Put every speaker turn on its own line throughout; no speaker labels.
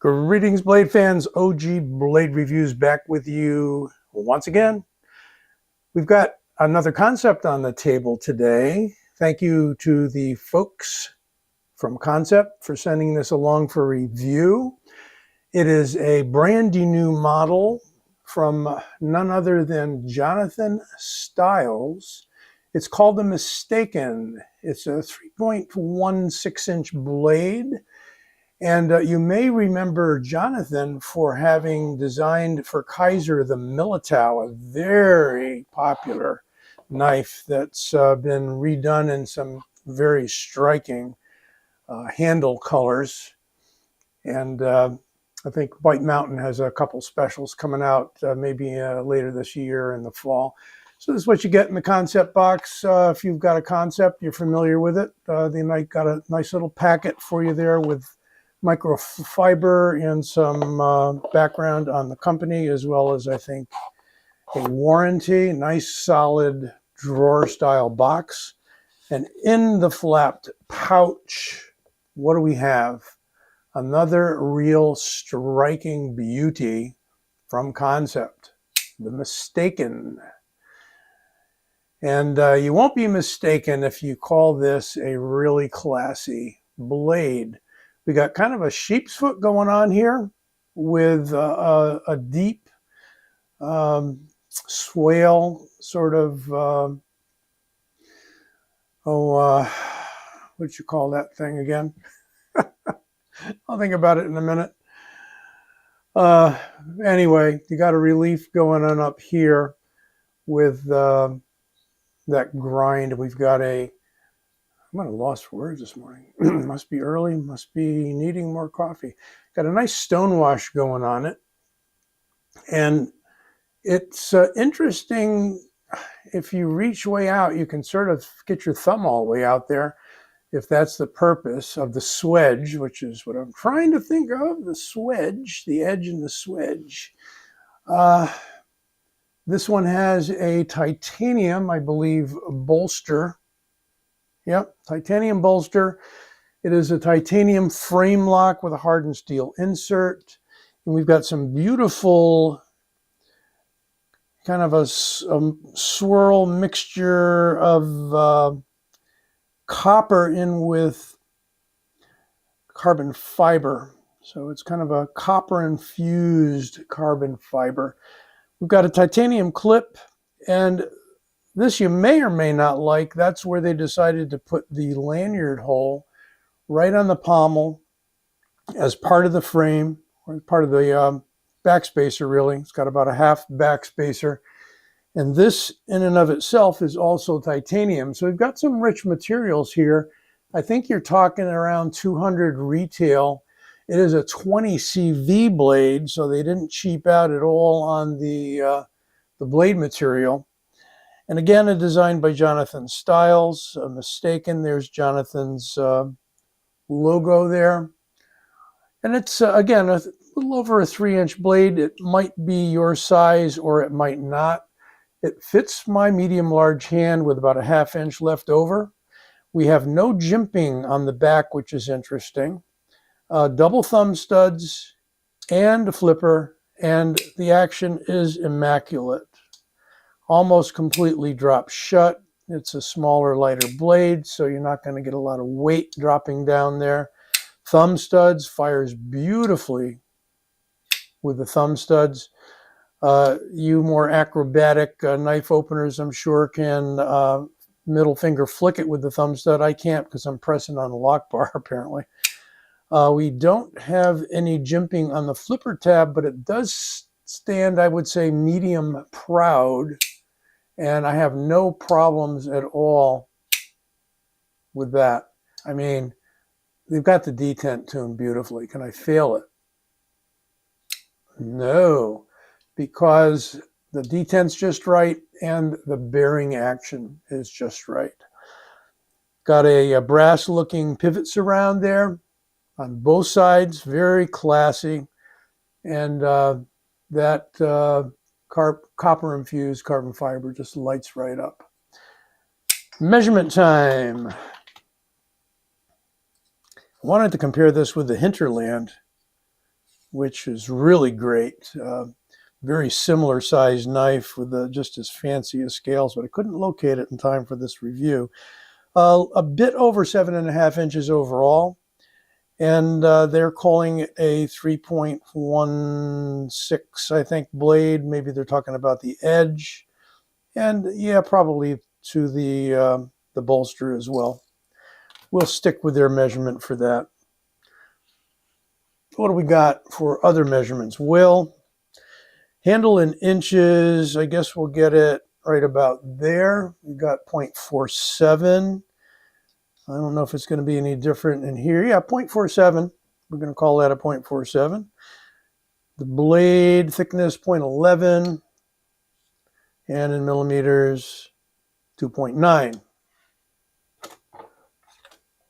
Greetings, Blade fans. OG Blade Reviews back with you once again. We've got another concept on the table today. Thank you to the folks from Kansept for sending this along for review. It is a brandy new model from none other than Jonathan Stiles. It's called the Mistaken. It's a 3.16-inch blade. And you may remember Jonathan for having designed for Kaiser the Militao, a very popular knife that's been redone in some very striking handle colors. And I think White Mountain has a couple specials coming out maybe later this year in the fall. So this is what you get in the Kansept box. If you've got a Kansept, you're familiar with it. They might got a nice little packet for you there with microfiber and some background on the company, as well as I think a warranty. Nice solid drawer style box. And in the flapped pouch, what do we have? Another real striking beauty from Kansept, the Mistaken. And you won't be mistaken if you call this a really classy blade. We got kind of a sheepsfoot going on here with a deep swale sort of, what'd you call that thing again? I'll think about it in a minute. Anyway, you got a relief going on up here with that grind. We've got I'm at a loss for words this morning. Must be early, must be needing more coffee. Got a nice stonewash going on it. And it's interesting, if you reach way out, you can sort of get your thumb all the way out there, if that's the purpose of the swedge, which is what I'm trying to think of, the swedge, the edge and the swedge. This one has a titanium, I believe, bolster. Yep, titanium bolster. It is a titanium frame lock with a hardened steel insert. And we've got some beautiful kind of a swirl mixture of copper in with carbon fiber. So it's kind of a copper infused carbon fiber. We've got a titanium clip, and this you may or may not like. That's where they decided to put the lanyard hole right on the pommel as part of the frame, or part of the backspacer, really. It's got about a half backspacer. And this in and of itself is also titanium. So we've got some rich materials here. I think you're talking around 200 retail. It is a 20 CV blade, so they didn't cheap out at all on the blade material. And again, a design by Jonathan Stiles. Mistaken, there's Jonathan's logo there. And it's, again, a little over a 3-inch blade. It might be your size or it might not. It fits my medium-large hand with about a 1/2 inch left over. We have no jimping on the back, which is interesting. Double thumb studs and a flipper, and the action is immaculate. Almost completely drops shut. It's a smaller, lighter blade, so you're not going to get a lot of weight dropping down there. Thumb studs, fires beautifully with the thumb studs. You more acrobatic knife openers, I'm sure, can middle finger flick it with the thumb stud. I can't because I'm pressing on the lock bar, apparently. We don't have any jimping on the flipper tab, but it does stand, I would say, medium proud. And I have no problems at all with that. I mean, they've got the detent tuned beautifully. Can I fail it? No, because the detent's just right and the bearing action is just right. Got a brass looking pivot surround there on both sides, very classy. And that copper infused carbon fiber just lights right up. Measurement time. I wanted to compare this with the Hinterland which is really great. Very similar sized knife with just as fancy as scales, but I couldn't locate it in time for this review. A bit over 7.5 inches overall, and they're calling it a 3.16, I think, blade. Maybe they're talking about the edge, and yeah, probably to the bolster as well. We'll stick with their measurement for that. What do we got for other measurements? Well, handle in inches, I guess we'll get it right about there. We've got 0.47. I don't know if it's going to be any different in here. Yeah, 0.47. We're going to call that a 0.47. The blade thickness, 0.11. And in millimeters, 2.9.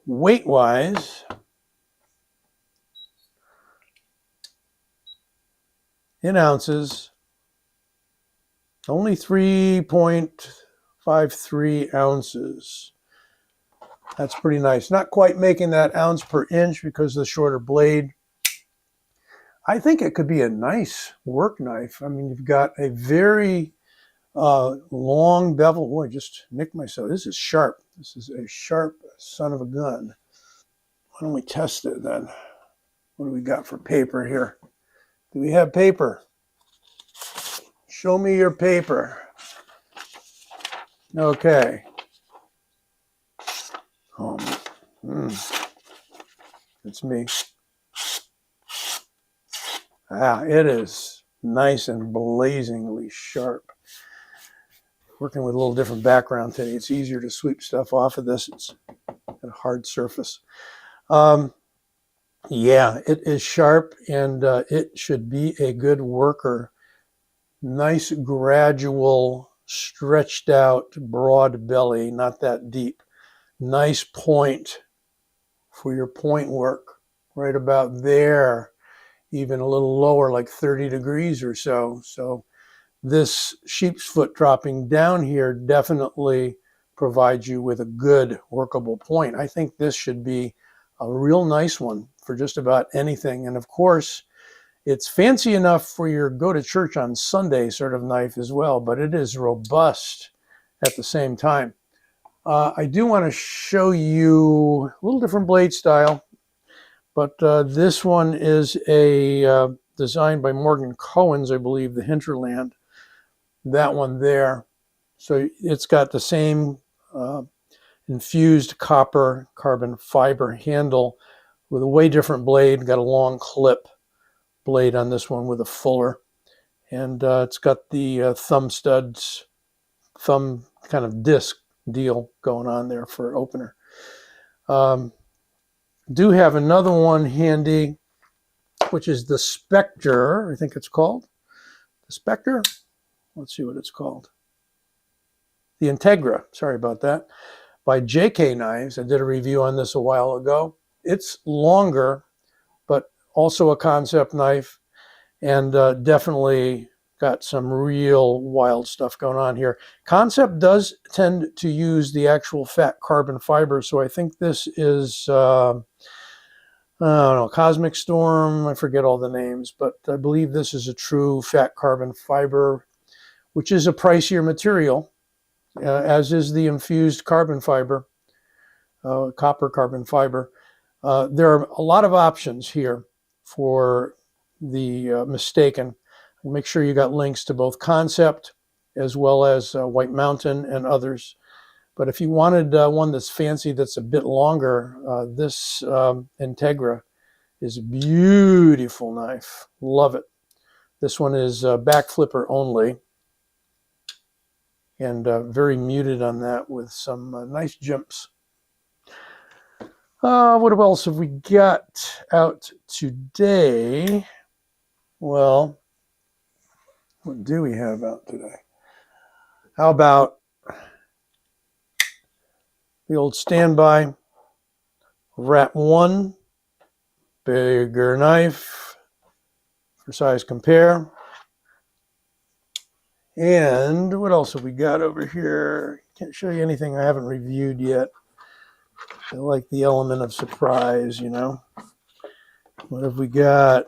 Weight-wise, in ounces, only 3.53 ounces. That's pretty nice. Not quite making that ounce per inch because of the shorter blade. I think it could be a nice work knife. I mean, you've got a very long bevel. Boy, I just nicked myself. This is sharp. This is a sharp son of a gun. Why don't we test it then? What do we got for paper here? Do we have paper? Show me your paper. Okay. It's me. It is nice and blazingly sharp. Working with a little different background today, it's easier to sweep stuff off of this. It's a hard surface. Yeah, it is sharp, and it should be a good worker. Nice, gradual, stretched out, broad belly, not that deep. Nice point for your point work, right about there, even a little lower, like 30 degrees or so. So this sheep's foot dropping down here definitely provides you with a good workable point. I think this should be a real nice one for just about anything. And of course, it's fancy enough for your go to church on Sunday sort of knife as well, but it is robust at the same time. I do want to show you a little different blade style, but this one is a designed by Morgan Cohen's, I believe, the Hinterland. That one there. So it's got the same infused copper carbon fiber handle with a way different blade. Got a long clip blade on this one with a fuller, and it's got the thumbstud thumb kind of disc deal going on there for opener. Do have another one handy, which is the Spectre, I think it's called. The Spectre? Let's see what it's called. The Integra, sorry about that, by JK Knives. I did a review on this a while ago. It's longer, but also a Kansept knife, and definitely got some real wild stuff going on here. Kansept does tend to use the actual fat carbon fiber, so I think this is, I don't know, Cosmic Storm, I forget all the names, but I believe this is a true fat carbon fiber, which is a pricier material, as is the infused carbon fiber, copper carbon fiber. There are a lot of options here for the mistaken. Make sure you got links to both Kansept as well as White Mountain and others. But if you wanted one that's fancy, that's a bit longer, this Integra is a beautiful knife. Love it. This one is back flipper only, and very muted on that with some nice jumps. What else have we got out today? Well, what do we have out today? How about the old standby Rat 1, bigger knife for size compare. And what else have we got over here? Can't show you anything I haven't reviewed yet. I like the element of surprise, you know. What have we got?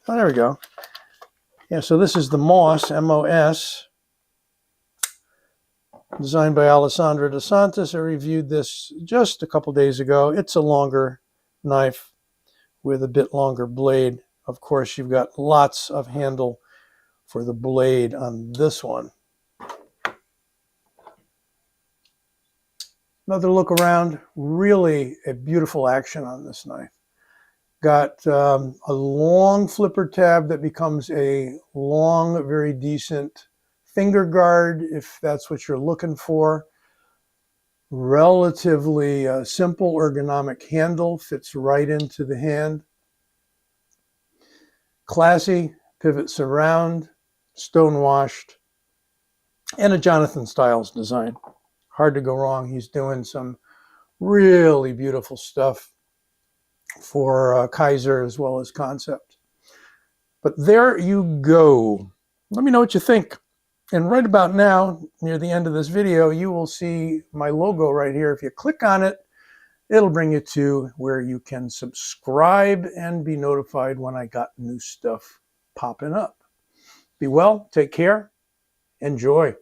Oh, there we go. Yeah, so this is the Moss, M-O-S, designed by Alessandro De Santis. I reviewed this just a couple days ago. It's a longer knife with a bit longer blade. Of course, you've got lots of handle for the blade on this one. Another look around, really a beautiful action on this knife. Got a long flipper tab that becomes a long, very decent finger guard, if that's what you're looking for. Relatively simple ergonomic handle, fits right into the hand. Classy, pivots around, stone-washed, and a Jonathan Styles design. Hard to go wrong. He's doing some really beautiful stuff for Kaiser as well as Kansept. But there you go. Let me know what you think. And right about now, near the end of this video, you will see my logo right here. If you click on it, it'll bring you to where you can subscribe and be notified when I got new stuff popping up. Be well, take care, enjoy.